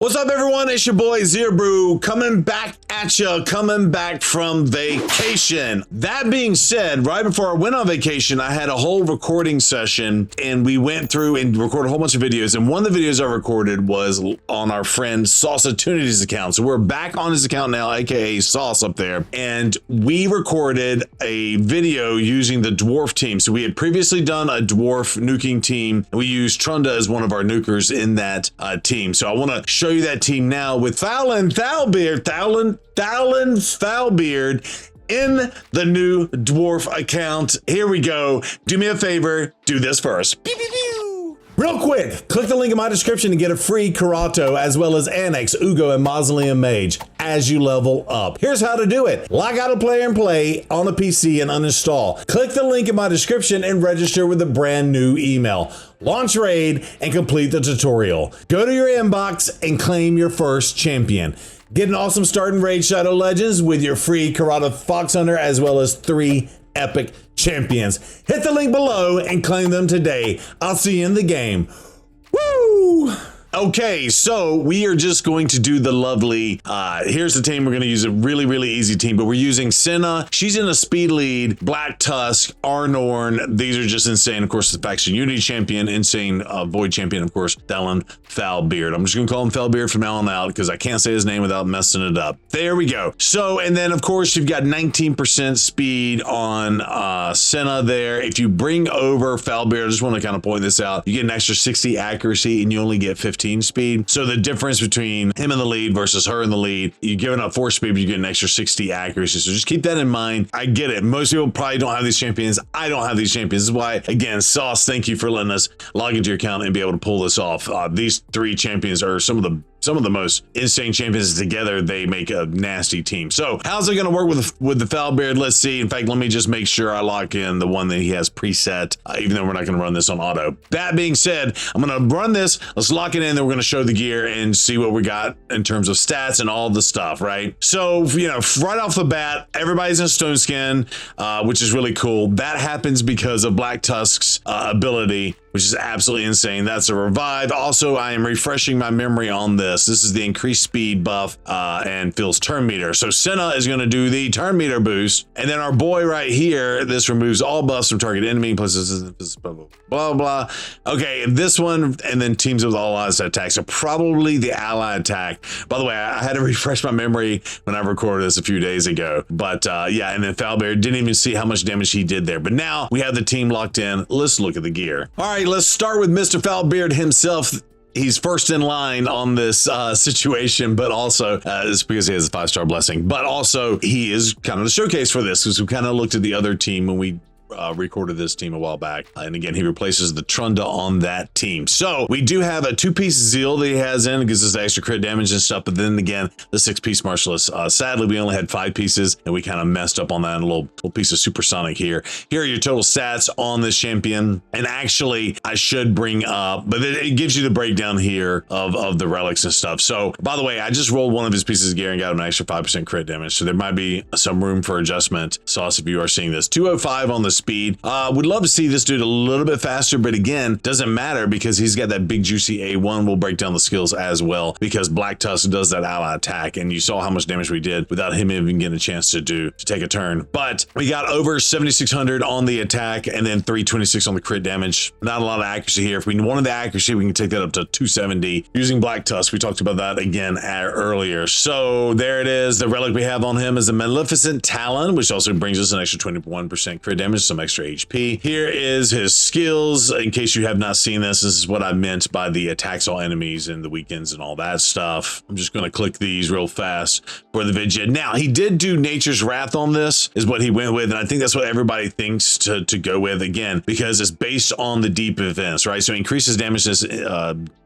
What's up, everyone? It's your boy Zerbrew coming back at you, coming back from vacation. That being said, right before I went on vacation, I had a whole recording session and we went through and recorded a whole bunch of videos. And one of the videos I recorded was on our friend Sauce Tunity's account. So we're back on his account now, aka Sauce up there. And we recorded a video using the Dwarf team. So we had previously done a Dwarf nuking team. And we used Trunda as one of our nukers in that team. So I want to show you that team now with Tholin Foulbeard, Tholin Foulbeard in the new Dwarf account. Here we go. Do me a favor, do this first. Pew, pew, pew. Real quick, click the link in my description to get a free Karato as well as Annex, Ugo, and Mausoleum Mage as you level up. Here's how to do it. Log out of Player and Play on a PC and uninstall. Click the link in my description and register with a brand new email. Launch raid and complete the tutorial. Go to your inbox and claim your first champion. Get an awesome start in Raid Shadow Legends with your free Karata Fox Hunter as well as 3 epic champions. Hit the link below and claim them today. I'll see you in the game. Woo! Okay, so we are just going to do the lovely, here's the team. We're going to use a really, really easy team, but we're using Senna. She's in a speed lead, Blacktusk, Arnorn. These are just insane. Of course, the faction unity champion, insane void champion, of course, Tholin Foulbeard. I'm just going to call him Foulbeard from now on out because I can't say his name without messing it up. There we go. So, and then of course, you've got 19% speed on Senna there. If you bring over Foulbeard, I just want to kind of point this out. You get an extra 60 accuracy and you only get 15 speed. So the difference between him in the lead versus her in the lead, you're giving up 4 speed, but you get an extra 60 accuracy. So just keep that in mind. I get it. Most people probably don't have these champions. I don't have these champions. This is why, again, Sauce, thank you for letting us log into your account and be able to pull this off. These 3 champions are some of the most insane champions together. They make a nasty team. So how's it going to work with the Foulbeard? Let's see. In fact, let me just make sure I lock in the one that he has preset, even though we're not going to run this on auto. That being said, I'm going to run this. Let's lock it in. Then we're going to show the gear and see what we got in terms of stats and all the stuff, right? So, you know, right off the bat, everybody's in Stone Skin, which is really cool. That happens because of Blacktusk's ability, which is absolutely insane. That's a revive. Also, I am refreshing my memory on this. This is the increased speed buff and feels turn meter. So Senna is going to do the turn meter boost. And then our boy right here, this removes all buffs from target enemy, places blah, blah, blah. Okay, this one, and then teams with all allies attack. So probably the ally attack. By the way, I had to refresh my memory when I recorded this a few days ago. But yeah, and then Foulbeard didn't even see how much damage he did there. But now we have the team locked in. Let's look at the gear. All right, let's start with Mr. Foulbeard himself. He's first in line on this situation, but also it's because he has a 5-star blessing, but also he is kind of the showcase for this because we kind of looked at the other team when we recorded this team a while back. And again, he replaces the Trunda on that team. So we do have a 2-piece Zeal that he has in, gives us extra crit damage and stuff. But then again, the 6-piece Martialist. Sadly, we only had 5 pieces and we kind of messed up on that. A little piece of supersonic here. Here are your total stats on this champion. And actually, I should bring up, but it gives you the breakdown here of the relics and stuff. So by the way, I just rolled one of his pieces of gear and got him an extra 5% crit damage. So there might be some room for adjustment. Sauce, if you are seeing this, 205 on the speed. Would love to see this dude a little bit faster, but again, doesn't matter because he's got that big juicy A1. We'll break down the skills as well because Blacktusk does that ally attack, and you saw how much damage we did without him even getting a chance to take a turn. But we got over 7,600 on the attack and then 326 on the crit damage. Not a lot of accuracy here. If we wanted the accuracy, we can take that up to 270 using Blacktusk. We talked about that again earlier. So there it is. The relic we have on him is a Maleficent Talon, which also brings us an extra 21% crit damage, some extra HP. Here is his skills. In case you have not seen this is what I meant by the attacks all enemies and the weekends and all that stuff. I'm just going to click these real fast for the video. Now, he did do Nature's Wrath on this is what he went with. And I think that's what everybody thinks to go with again, because it's based on the deep events, right? So increases damage,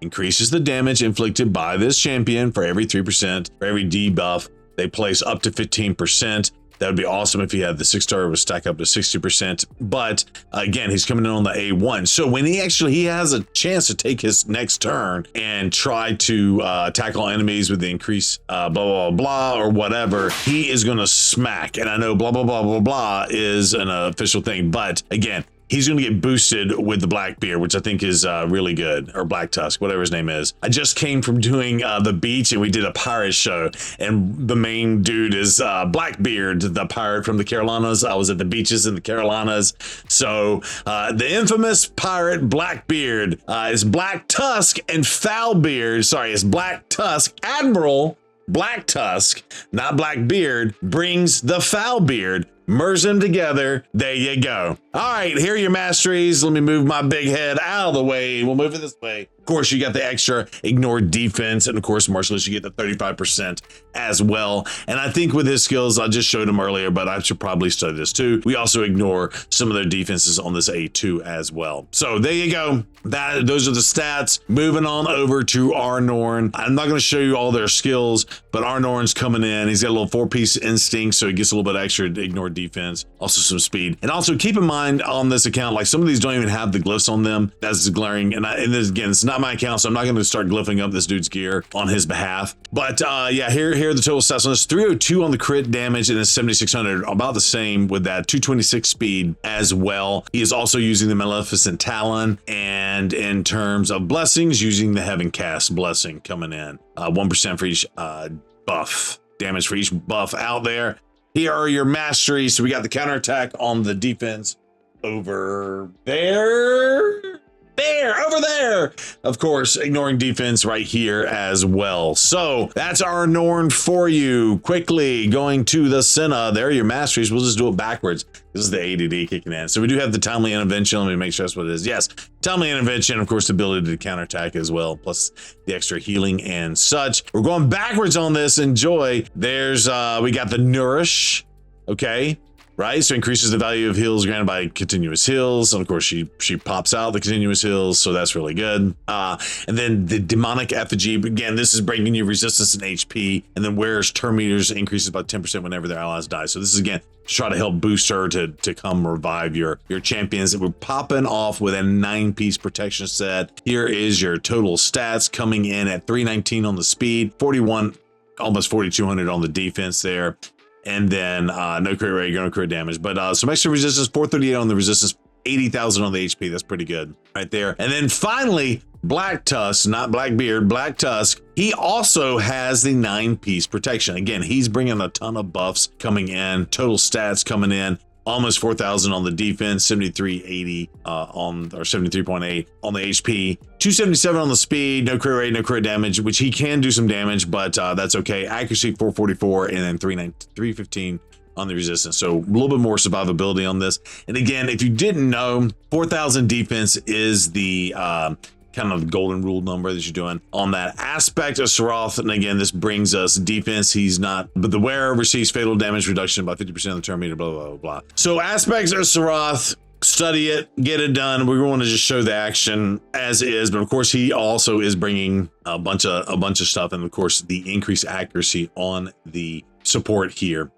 increases the damage inflicted by this champion for every 3%, for every debuff. They place up to 15%. That would be awesome if he had the 6-star would stack up to 60%. But again, he's coming in on the A1. So when he has a chance to take his next turn and try to attack all enemies with the increase blah, blah, blah, or whatever, he is going to smack. And I know blah, blah, blah, blah, blah is an official thing. But again, he's going to get boosted with the Blackbeard, which I think is really good, or Blacktusk, whatever his name is. I just came from doing the beach, and we did a pirate show, and the main dude is Blackbeard, the pirate from the Carolinas. I was at the beaches in the Carolinas. So the infamous pirate Blackbeard is Blacktusk and Foulbeard. Sorry, it's Blacktusk. Admiral Blacktusk, not Blackbeard, brings the Foulbeard. Merge them together. There you go. All right, here are your masteries. Let me move my big head out of the way. We'll move it this way. Of course, you got the extra ignore defense. And of course, martialist, you get the 35% as well. And I think with his skills, I just showed him earlier, but I should probably study this too. We also ignore some of their defenses on this A2 as well. So there you go. Those are the stats. Moving on over to Arnorn. I'm not going to show you all their skills, but Arnorn's coming in. He's got a little 4-piece instinct, so he gets a little bit extra to ignore defense, also some speed. And also keep in mind on this account, like some of these don't even have the glyphs on them. That's glaring. And this, again, it's not my account, so I'm not going to start glyphing up this dude's gear on his behalf. But yeah, here are the total stats on this. 302 on the crit damage, and then 7,600, about the same with that 226 speed as well. He is also using the Maleficent Talon, and in terms of blessings, using the Heaven Cast blessing coming in. 1% for each buff, damage for each buff out there. Here are your masteries. So we got the counterattack on the defense over there. Over there. Of course, ignoring defense right here as well. So that's Arnorn for you. Quickly going to the Senna. There are your masteries. We'll just do it backwards. This is the ADD kicking in. So we do have the timely intervention. Let me make sure that's what it is. Yes, timely intervention. Of course, the ability to counterattack as well, plus the extra healing and such. We're going backwards on this. Enjoy. There's we got the nourish. Okay. Right, so increases the value of heals granted by continuous heals, and of course she pops out the continuous heals, so that's really good. And then the demonic effigy, again, this is bringing you resistance and HP, and then wears turn meters increases by 10% whenever their allies die. So this is again to try to help boost her to come revive your champions. That we're popping off with a 9-piece protection set. Here is your total stats coming in at 319 on the speed, 41, almost 4,200 on the defense there. And then no crit rate, no crit damage, but some extra resistance, 438 on the resistance, 80,000 on the HP. That's pretty good right there. And then finally, Blacktusk, not Blackbeard, Blacktusk. He also has the 9-piece protection. Again, he's bringing a ton of buffs coming in, total stats coming in. Almost 4,000 on the defense, 7380 on, or 73.8 on the HP, 277 on the speed, no crit rate, no crit damage, which he can do some damage, but that's okay. Accuracy 444, and then 315 on the resistance. So a little bit more survivability on this. And again, if you didn't know, 4,000 defense is the kind of the golden rule number that you're doing on that aspect of Sarath. And again, this brings us defense. He's not, but the wearer receives fatal damage reduction by 50% of the turn meter, blah, blah, blah, blah. So aspects of Sarath, study it, get it done. We want to just show the action as is, but of course he also is bringing a bunch of stuff, and of course the increased accuracy on the support here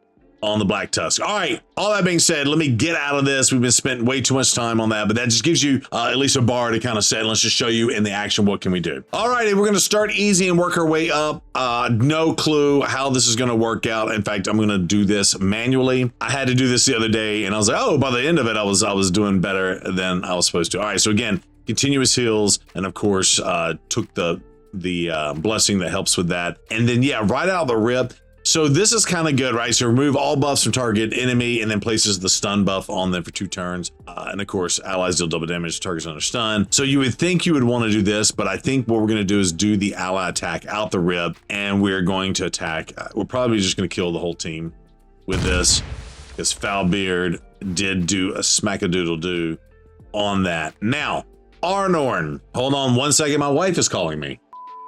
on the Blacktusk. All right, all that being said, let me get out of this. We've been spending way too much time on that, but that just gives you at least a bar to kind of set. Let's just show you in the action, what can we do? All righty, we're going to start easy and work our way up. No clue how this is going to work out. In fact, I'm going to do this manually. I had to do this the other day, and I was like, oh, by the end of it, I was doing better than I was supposed to. All right, so again, continuous heals, and of course, took the blessing that helps with that. And then, yeah, right out of the rip, so this is kind of good, right? So remove all buffs from target enemy, and then places the stun buff on them for 2 turns. And of course, allies deal double damage to targets under stun. So you would think you would want to do this, but I think what we're going to do is do the ally attack out the rib, and we're going to attack. We're probably just going to kill the whole team with this, because Foulbeard did do a smack-a-doodle-doo on that. Now, Arnorn, hold on 1 second. My wife is calling me.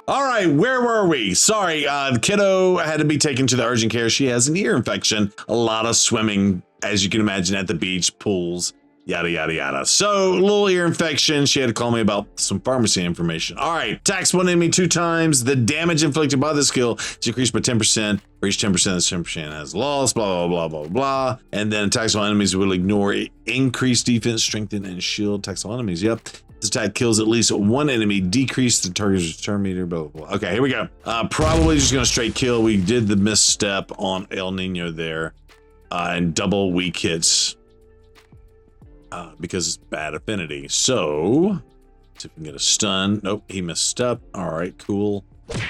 All right, where were we? Sorry, the kiddo had to be taken to the urgent care. She has an ear infection. A lot of swimming, as you can imagine, at the beach, pools, yada, yada, yada. So, a little ear infection. She had to call me about some pharmacy information. All right, attacks one enemy 2 times. The damage inflicted by the skill is increased by 10%. For each 10%, this 10% has lost, blah, blah, blah, blah, blah. And then attacks on enemies will ignore increased defense, strengthen, and shield. Attacks on enemies, yep. This attack kills at least 1 enemy, decrease the target's turn meter, blah, blah, blah. Okay, here we go. Probably just gonna straight kill. We did the misstep on El Nino there, and double weak hits. because it's bad affinity. So, see if we can get a stun. Nope, he missed up. All right, cool.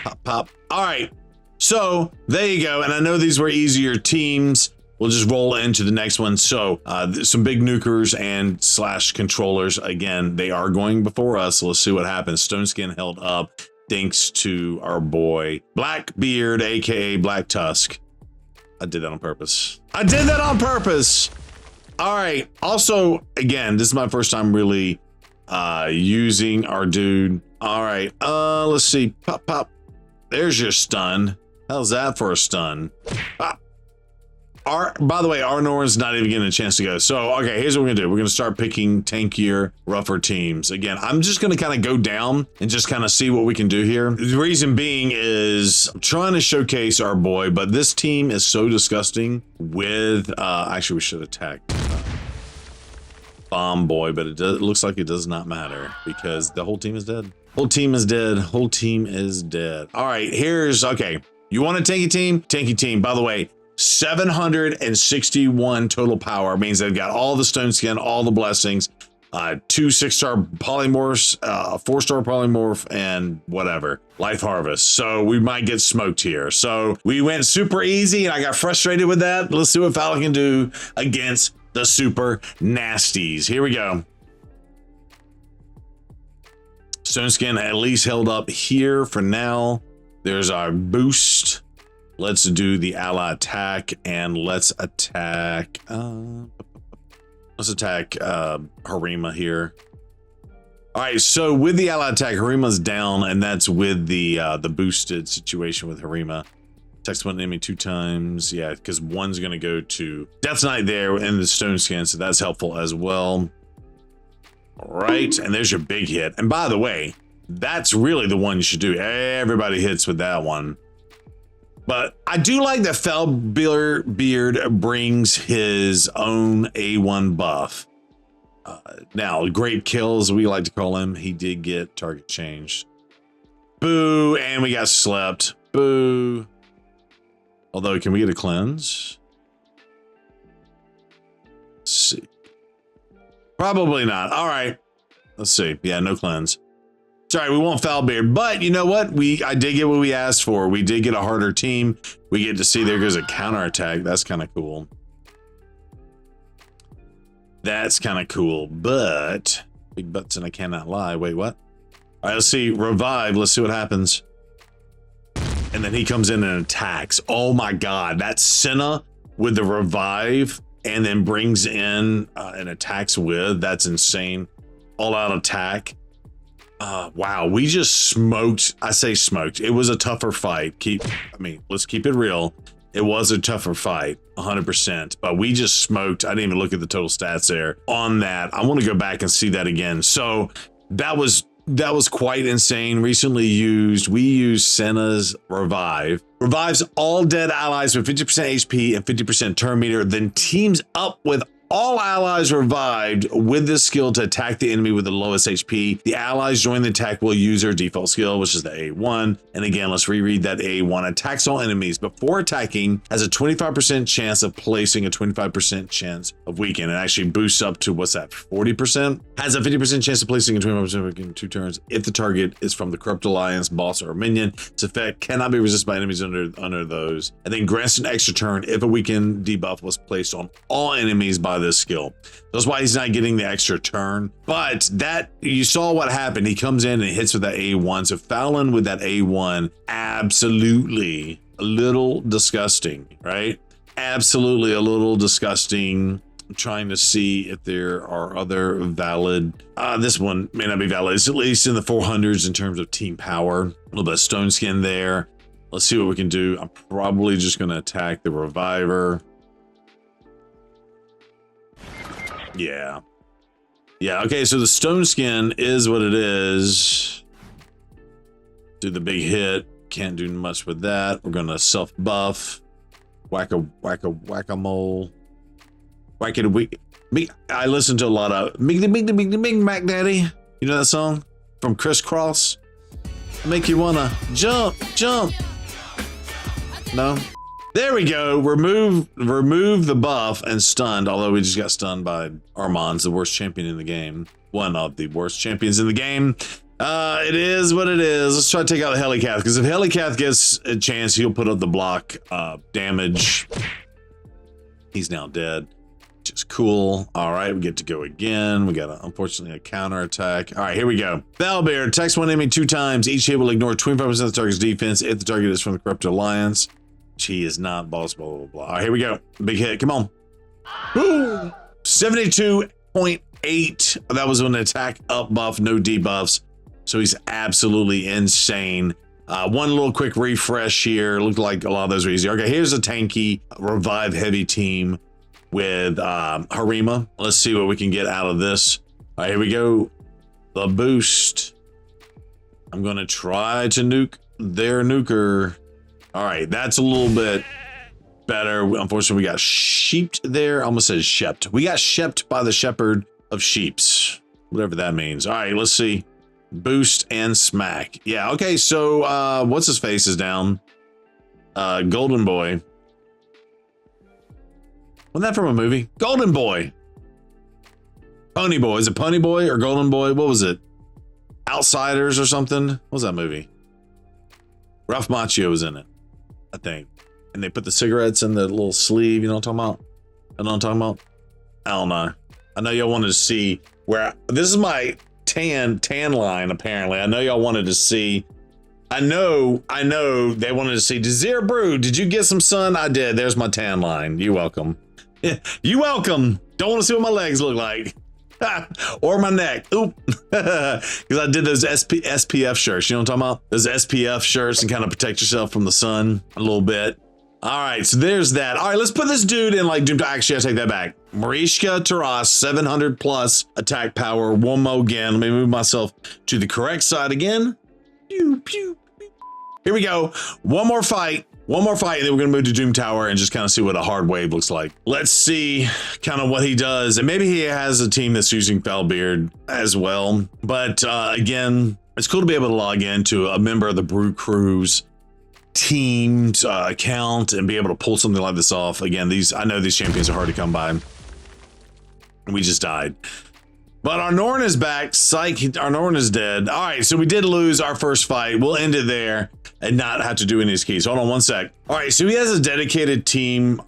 Pop, pop. All right, so there you go. And I know these were easier teams. We'll just roll into the next one. So some big nukers and slash controllers. Again, they are going before us. So let's see what happens. Stone Skin held up thanks to our boy Blackbeard, aka Blacktusk. I did that on purpose. I did that on purpose. All right. Also, again, this is my first time really using our dude. All right. Let's see. Pop, pop. There's your stun. How's that for a stun? Pop. By the way, Arnorn's not even getting a chance to go. So, okay, here's what we're gonna do. We're gonna start picking tankier, rougher teams. Again, I'm just gonna kind of go down and just kind of see what we can do here. The reason being is I'm trying to showcase our boy, but this team is so disgusting with, actually we should attack Bomb Boy, but it looks like it does not matter because the whole team is dead. Whole team is dead. Whole team is dead. All right, okay. You want a tanky team? Tanky team, by the way, 761 total power means they've got all the stone skin, all the blessings, 2 6-star polymorphs, 4-star polymorph, and whatever, life harvest. So we might get smoked here. So we went super easy and I got frustrated with that. Let's see what Fowler can do against the super nasties. Here we go. Stone skin at least held up here for now. There's our boost. Let's do the ally attack and let's attack Harima here. All right, so with the ally attack, Harima's down, and that's with the boosted situation with Harima. Text one enemy 2 times, yeah, because one's gonna go to Death Knight there in the stone skin, so that's helpful as well. All right, and there's your big hit. And by the way, that's really the one you should do. Everybody hits with that one. But I do like that Foulbeard brings his own A1 buff. Now, great kills, we like to call him. He did get target changed. Boo, and we got slept. Boo. Although, can we get a cleanse? Let's see. Probably not. All right. Let's see. Yeah, no cleanse. Sorry, we want Foulbeard, but you know what? I did get what we asked for. We did get a harder team. We get to see there goes a counterattack. That's kind of cool. That's kind of cool, but big butts and I cannot lie. Wait, what? All right, let's see. Revive. Let's see what happens. And then he comes in and attacks. Oh my God, that's Senna with the revive and then brings in and attacks with. That's insane. All out attack. Wow, we just smoked. I say smoked. It was a tougher fight. Let's keep it real. It was a tougher fight, 100%. But we just smoked. I didn't even look at the total stats there on that. I want to go back and see that again. So that was quite insane. Recently used. We used Senna's revive. Revives all dead allies with 50% HP and 50% turn meter. Then teams up with all allies revived with this skill to attack the enemy with the lowest HP. The allies join the attack will use their default skill, which is the A1. And again, let's reread that A1. Attacks all enemies before attacking, has a 25% chance of placing, a 25% chance of weaken. It actually boosts up to, what's that, 40%? Has a 50% chance of placing a 25% in 2 turns if the target is from the Corrupt Alliance, boss, or minion. Its effect cannot be resisted by enemies under those. And then grants an extra turn if a weaken debuff was placed on all enemies by this skill. That's why he's not getting the extra turn. But that, you saw what happened. He comes in and hits with that A1. So Tholin with that A1, absolutely a little disgusting, right? Absolutely a little disgusting. I'm trying to see if there are other valid. This one may not be valid. It's at least in the 400s in terms of team power. A little bit of stone skin there. Let's see what we can do. I'm probably just going to attack the reviver. Yeah. Okay, so the stone skin is what it is. Do the big hit. Can't do much with that. We're gonna self buff. Whack-a-mole. I listen to a lot of Big Mac Daddy. You know that song from Crisscross? Make you wanna jump. No? There we go. Remove the buff and stunned, although we just got stunned by Armand's the worst champion in the game. One of the worst champions in the game. It is what it is. Let's try to take out the Helicath, because if Helicath gets a chance, he'll put up the block damage. He's now dead, which is cool. All right, we get to go again. We got, unfortunately, a counter attack. All right, here we go. Foulbeard attacks one enemy 2 times. Each hit will ignore 25% of the target's defense if the target is from the Corrupted Alliance. He is not boss, blah, blah, blah. All right, here we go. Big hit. Come on. Boom. 72.8. That was an attack up buff, no debuffs. So he's absolutely insane. One little quick refresh here. Looked like a lot of those were easy. Okay, here's a tanky revive heavy team with Harima. Let's see what we can get out of this. All right, here we go. The boost. I'm going to try to nuke their nuker. All right, that's a little bit better. Unfortunately, we got sheeped there. I almost said shept. We got shept by the shepherd of sheeps, whatever that means. All right, let's see. Boost and smack. Yeah, okay, so what's his face is down. Golden Boy. Wasn't that from a movie? Golden Boy. Pony Boy. Is it Pony Boy or Golden Boy? What was it? Outsiders or something? What was that movie? Ralph Macchio was in it, I think. And they put the cigarettes in the little sleeve. You know what I'm talking about? You know what I'm talking about? I don't know. I know y'all wanted to see where this is my tan line, apparently. I know y'all wanted to see. I know they wanted to see. Desire Brew, did you get some sun? I did. There's my tan line. You're welcome. You welcome. Don't want to see what my legs look like. Or my neck. Oop. Because I did those SPF shirts. You know what I'm talking about? Those SPF shirts and kind of protect yourself from the sun a little bit. All right, so there's that. All right, let's put this dude in like Doom. Actually, I take that back. Mariska Taras, 700 plus attack power. One more again. Let me move myself to the correct side again. Pew, pew, pew. Here we go. One more fight, and then we're gonna move to Doom Tower and just kind of see what a hard wave looks like. Let's see kind of what he does. And maybe he has a team that's using Foulbeard as well. But again, it's cool to be able to log into a member of the Brew Crew's team's account and be able to pull something like this off. Again, I know these champions are hard to come by. And we just died. But Arnorn is back. Psych, Arnorn is dead. All right, so we did lose our first fight. We'll end it there and not have to do any of these keys. Hold on one sec. All right, so he has a dedicated team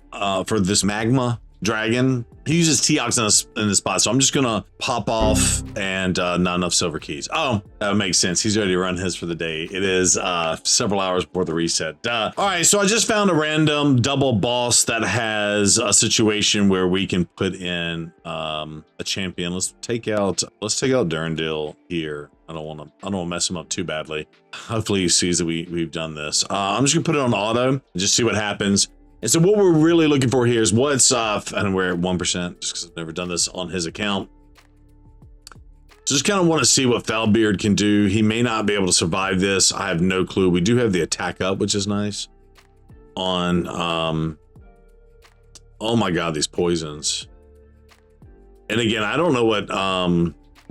for this magma dragon. He uses Teox in the spot, so I'm just gonna pop off and not enough silver keys. Oh, that makes sense. He's ready to run his for the day. It is several hours before the reset. All right, so I just found a random double boss that has a situation where we can put in a champion. Let's take out Durandil here. I don't want to mess him up too badly. Hopefully he sees that we've done this. I'm just gonna put it on auto and just see what happens. And so what we're really looking for here is what's and we're at 1% just because I've never done this on his account. So just kind of want to see what Foulbeard can do. He may not be able to survive this. I have no clue. We do have the attack up, which is nice. On oh my god, these poisons. And again, I don't know what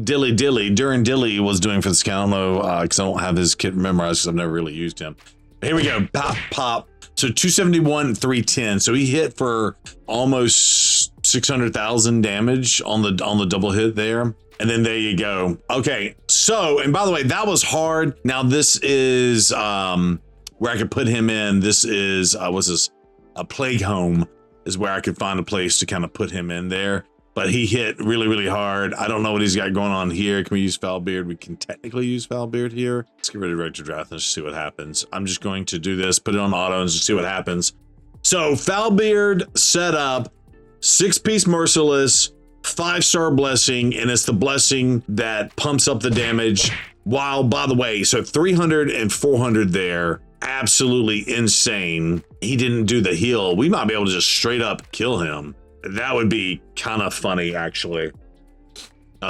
Durandil was doing for this account. I don't know because I don't have his kit memorized because I've never really used him. Here we go. Pop, pop. So 271, 310. So he hit for almost 600,000 damage on the double hit there. And then there you go. Okay. So, and by the way, that was hard. Now this is where I could put him in. This is was this a plague home is where I could find a place to kind of put him in there. But he hit really, really hard. I don't know what he's got going on here. Can we use Foulbeard? We can technically use Foulbeard here. Let's get rid of Rector Draft and just see what happens. I'm just going to do this, put it on auto and just see what happens. So Foulbeard set up 6-piece Merciless, 5-star blessing, and it's the blessing that pumps up the damage. While, by the way, so 300 and 400 there. Absolutely insane. He didn't do the heal. We might be able to just straight up kill him. That would be kind of funny, actually.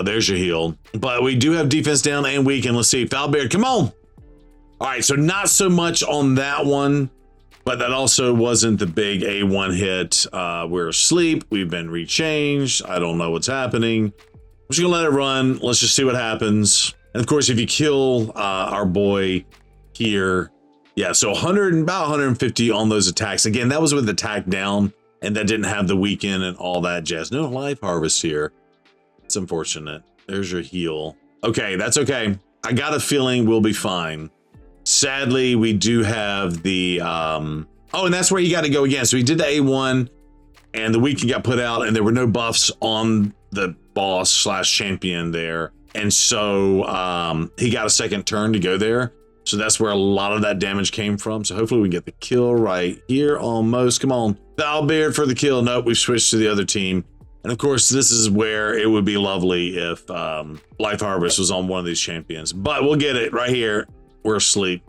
There's your heal. But we do have defense down and weaken. Let's see. Foulbeard, come on. All right, so not so much on that one, but that also wasn't the big A1 hit. We're asleep. We've been rechanged. I don't know what's happening. I'm just going to let it run. Let's just see what happens. And, of course, if you kill our boy here, Yeah, so 100 and about 150 on those attacks. Again, that was with attack down, and that didn't have the weekend and all that jazz. No life harvest here. It's unfortunate. There's your heal. Okay, that's okay. I got a feeling we'll be fine. Sadly, we do have the oh, and that's where you got to go again. So we did the A1, and the weekend got put out, and there were no buffs on the boss slash champion there, and so he got a second turn to go there. So that's where a lot of that damage came from. So hopefully we get the kill right here almost. Come on, Foulbeard for the kill. Nope, we switched to the other team. And of course, this is where it would be lovely if Life Harvest was on one of these champions. But we'll get it right here. We're asleep.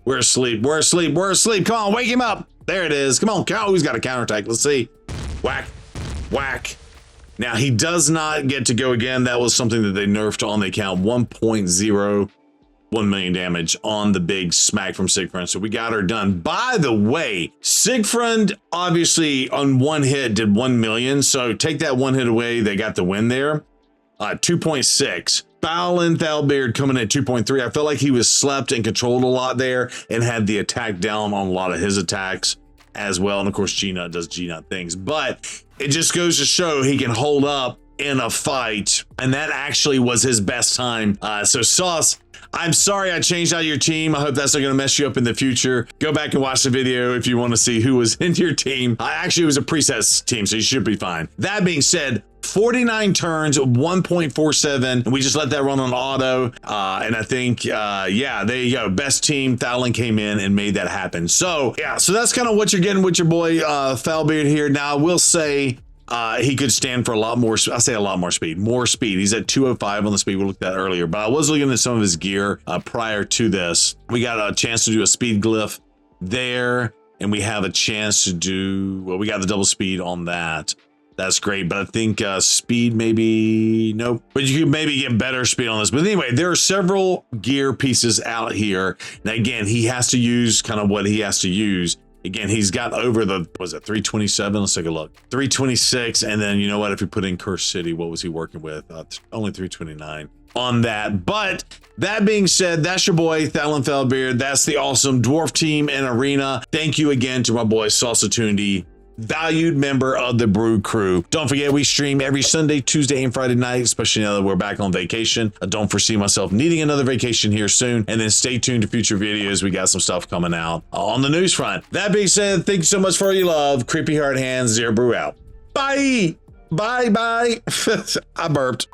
We're asleep. We're asleep. We're asleep. Come on, wake him up. There it is. Come on, who's got a counterattack? Let's see. Whack, whack. Now, he does not get to go again. That was something that they nerfed on the account. 1.01 million damage on the big smack from Sigfriend. So we got her done. By the way, Sigfriend obviously on one hit did 1 million. So take that one hit away. They got the win there. 2.6. Tholin Foulbeard coming in at 2.3. I felt like he was slept and controlled a lot there and had the attack down on a lot of his attacks as well. And of course, G-Nut does G-Nut things, but it just goes to show he can hold up in a fight. And that actually was his best time. So Sauce, I'm sorry I changed out your team. I hope that's not going to mess you up in the future. Go back and watch the video if you want to see who was in your team. Actually, it was a preset team, so you should be fine. That being said, 49 turns, 1.47, and we just let that run on auto. And I think, yeah, there you go. Best team. Tholin came in and made that happen. So, yeah, so that's kind of what you're getting with your boy Foulbeard here. Now, I will say, he could stand for a lot more. I say a lot more speed, more speed. He's at 205 on the speed. We looked at earlier, but I was looking at some of his gear prior to this. We got a chance to do a speed glyph there, and we have a chance to do, well, we got the double speed on that. That's great, but I think speed maybe, nope. But you could maybe get better speed on this. But anyway, there are several gear pieces out here. And again, he has to use kind of what he has to use. Again, he's got over the, was it 327? Let's take a look. 326, and then you know what? If you put in Curse City, what was he working with? Only 329 on that. But that being said, that's your boy Tholin Foulbeard. That's the awesome Dwarf team in Arena. Thank you again to my boy Salsatundi, valued member of the Brew Crew. Don't forget, we stream every Sunday, Tuesday, and Friday night, especially now that we're back on vacation. I don't foresee myself needing another vacation here soon. And then stay tuned to future videos. We got some stuff coming out on the news front. That being said, thank you so much for all your love. Creepy Heart Hands, Zero Brew out. Bye. Bye, bye. I burped.